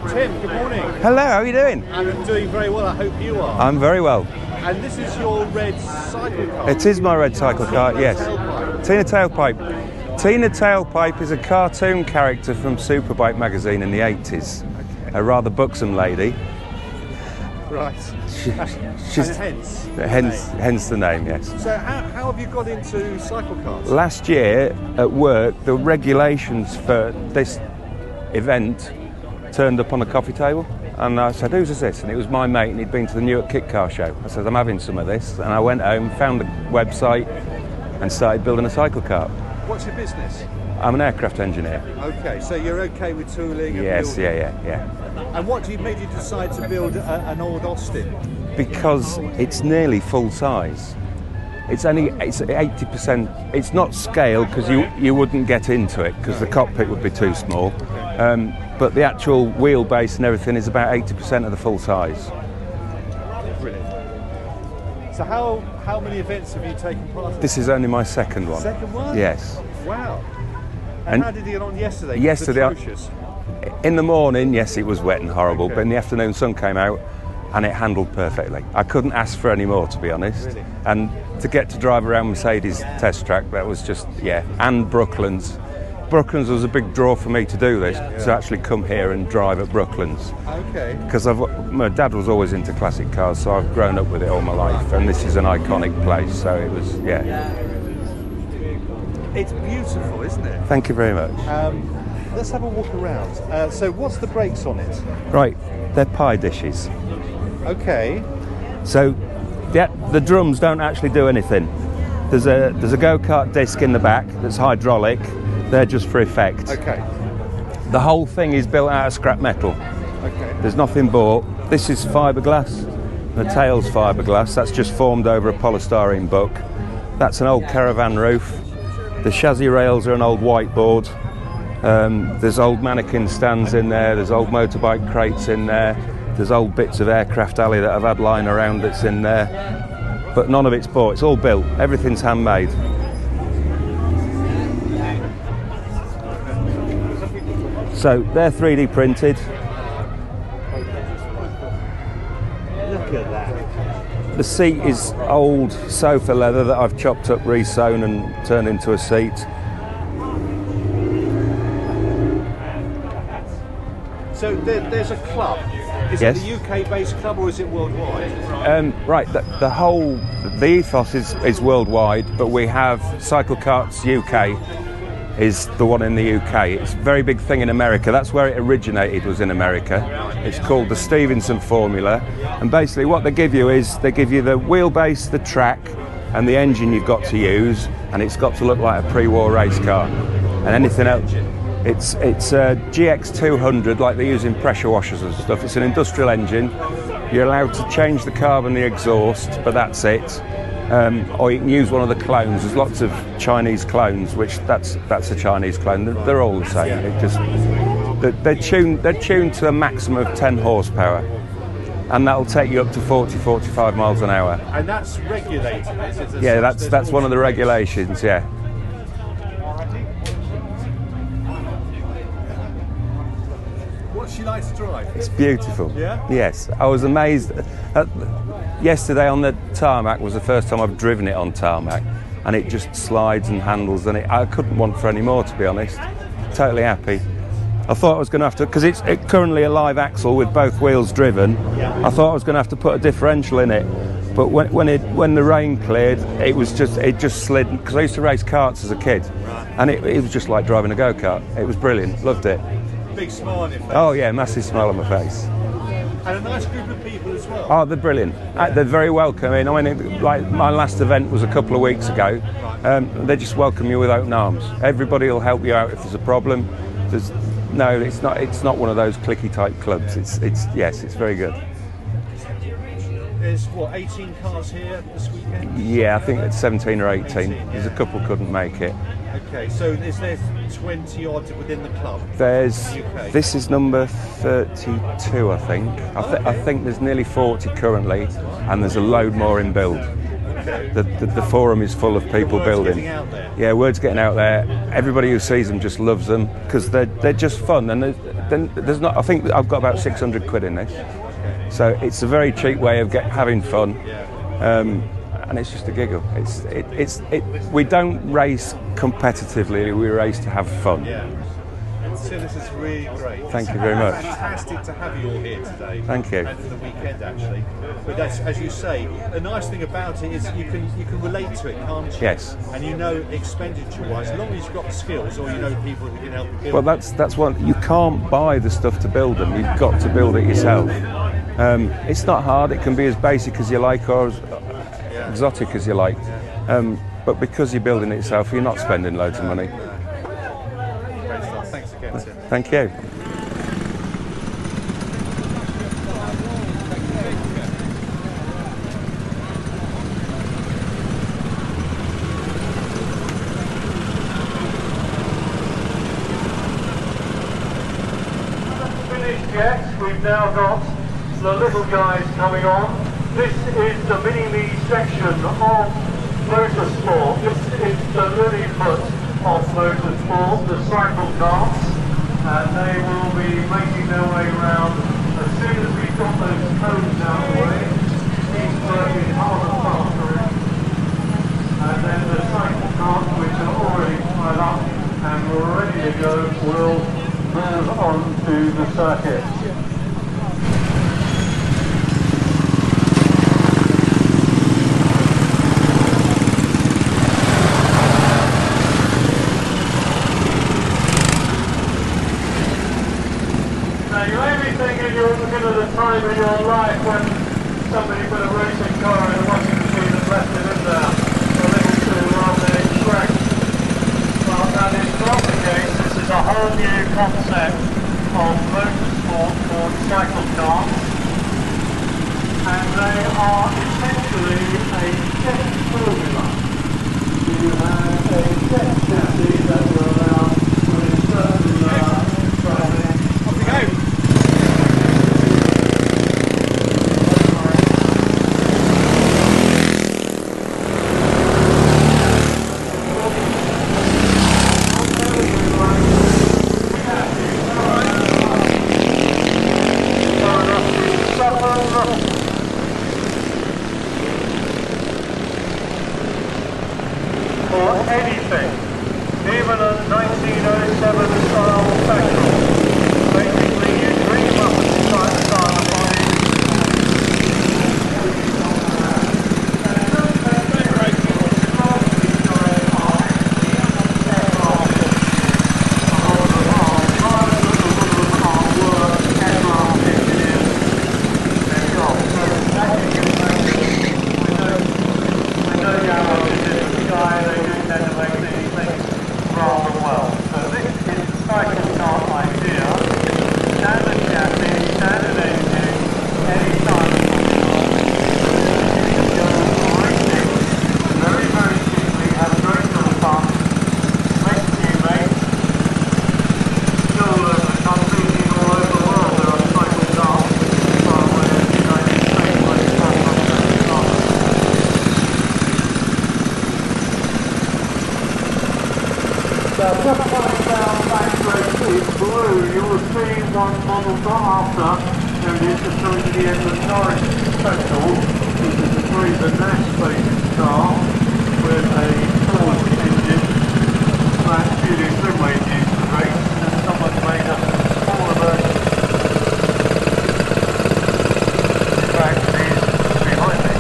Tim, good morning. Hello, how are you doing? I'm doing very well, I hope you are. I'm very well. And this is your red cycle car? It is my red cycle car, yes. Tina Tailpipe. Tina Tailpipe is a cartoon character from Superbike magazine in the 80s. Okay. A rather buxom lady. Right. She's, hence the name, yes. So how have you got into cycle cars? Last year at work, the regulations for this event turned up on a coffee table, and I said, whose is this? And it was my mate, and he'd been to the Newark Kit Car Show. I said, I'm having some of this, and I went home, found the website and started building a cycle car. What's your business? I'm an aircraft engineer. Okay, so you're okay with tooling and yes, building? yeah. And what made you decide to build an old Austin? Because it's nearly full size. It's 80%. It's not scale because you wouldn't get into it because the cockpit would be too small. But the actual wheelbase and everything is about 80% of the full size. Brilliant. So how many events have you taken part in? This is only my second one. Second one? Yes. Wow. And how did you get on yesterday? Yesterday, atrocious. In the morning, yes, it was wet and horrible, Okay. but in the afternoon, sun came out and it handled perfectly. I couldn't ask for any more, to be honest. Really? And to get to drive around Mercedes test track, that was just, yeah. And Brooklands. Brooklands was a big draw for me to do this, to actually come here and drive at Brooklands. Okay. Because my dad was always into classic cars, so I've grown up with it all my life, and this is an iconic place, so it was, yeah. It's beautiful, isn't it? Thank you very much. Let's have a walk around. So what's the brakes on it? Right, they're pie dishes. Okay. So the drums don't actually do anything. There's a go-kart disc in the back that's hydraulic. They're just for effect. Okay. The whole thing is built out of scrap metal. Okay. There's nothing bought. This is fiberglass. The tail's fiberglass. That's just formed over a polystyrene book. That's an old caravan roof. The chassis rails are an old whiteboard. There's old mannequin stands in there. There's old motorbike crates in there. There's old bits of aircraft alley that I've had lying around that's in there. But none of it's bought. It's all built. Everything's handmade. So they're 3D printed. Look at that. The seat is old sofa leather that I've chopped up, re-sewn and turned into a seat. So there's a club. Is Yes. it a UK-based club or is it worldwide? Right, the ethos is worldwide, but we have Cyclekarts UK is the one in the UK. It's a very big thing in America. That's where it originated, was in America. It's called the Stevenson formula. And basically what they give you is they give you the wheelbase, the track, and the engine you've got to use, and it's got to look like a pre-war race car. And anything else, it's a GX200, like they use in pressure washers and stuff. It's an industrial engine. You're allowed to change the carb and the exhaust, but that's it. Or you can use one of the clones. There's lots of Chinese clones, which that's a Chinese clone. They're all the same. It just they're tuned to a maximum of 10 horsepower, and that'll take you up to 40-45 miles an hour. And that's regulated. Yeah, that's one of the regulations. Yeah. What's she like to drive? It's beautiful. Yeah? Yes, I was amazed. Yesterday on the tarmac was the first time I've driven it on tarmac, and it just slides and handles, and I couldn't want for any more, to be honest. Totally happy. I thought I was going to have to, because it's currently a live axle with both wheels driven. I thought I was going to have to put a differential in it, but when the rain cleared, it just slid. Because I used to race karts as a kid, and it was just like driving a go-kart. It was brilliant. Loved it. Big smile on your face. Oh yeah, massive smile on my face. And a nice group of people as well. Oh, they're brilliant. They're very welcoming. I mean, like my last event was a couple of weeks ago. They just welcome you with open arms. Everybody will help you out if there's a problem. It's not one of those clicky type clubs. It's very good. There's 18 cars here this weekend? Yeah, I think it's 17 or 18. There's a couple couldn't make it. Okay, so is there 20 odd within the club? This is number 32, I think. I think there's nearly 40 currently, and there's a load more in build. The forum is full of people building. Getting out there. Yeah, word's getting out there. Everybody who sees them just loves them because they're just fun. And there's not. I think I've got about 600 quid in this, so it's a very cheap way of having fun. And it's just a giggle. We don't race competitively. We race to have fun. Yeah. So this is really great. Thank you very much. Fantastic to have you all here today. Thank you. And for the weekend, actually. But that's, as you say, the nice thing about it is you can relate to it, can't you? Yes. And you know, expenditure-wise, as long as you've got the skills or you know people who can help you build. Well, that's one. You can't buy the stuff to build them. You've got to build it yourself. It's not hard. It can be as basic as you like or as exotic as you like. But because you're building it yourself, you're not spending loads of money. Great stuff. Thanks again, Tim. Thank you. Finished yet. We've now got the little guys coming on. This is the mini-me section of motorsport. This is the Lilyfoot of motorsport, the Cyclekarts, and they will be making their way around as soon as we've got those cones out of the way. He's working hard and fast, and then the Cyclekarts, which are already tied up and we're ready to go, will move on to the circuit. You're looking at a time in your life when somebody put a racing car in a washing machine and left it in there a little too long and it cracked. Well, that is not the case. This is a whole new concept of motorsport called Cyclekarts, and they are essentially a jet formula. You have a jet chassis that will allow for certain driving. Off we go. For anything, even a 1907 style petrol. Basically, you dream up and try to start the body. Just coming down back in blue, you will see one model got after, there it is, just coming to the end of Norwich Special, which is a Breeder Nash-based car with a Ford engine that Julius Grimway used to race, and someone made a smaller version. In fact, it is behind me.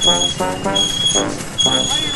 Are you